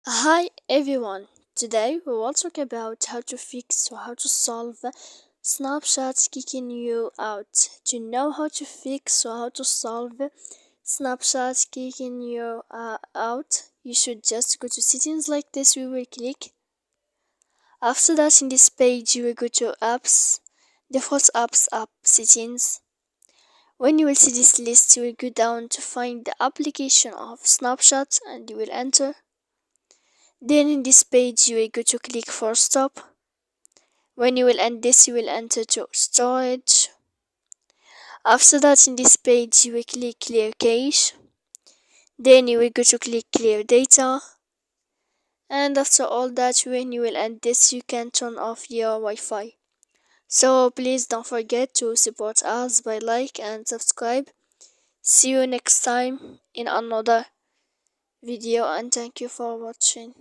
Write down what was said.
Hi everyone, today we will talk about how to fix or how to solve Snapchat kicking you out. To know how to fix or how to solve Snapchat kicking you out, you should just go to settings like this. We will click. After that, in this page, you will go to apps, default apps, app settings. When you will see this list, you will go down to find the application of Snapchat and you will enter. Then in this page you will go to click for stop. When you will end this, you will enter to storage. After that, in this page you will click clear cache. Then you will go to click clear data. And after all that, when you will end this, you can turn off your Wi-Fi. So please don't forget to support us by like and subscribe. See you next time in another video and thank you for watching.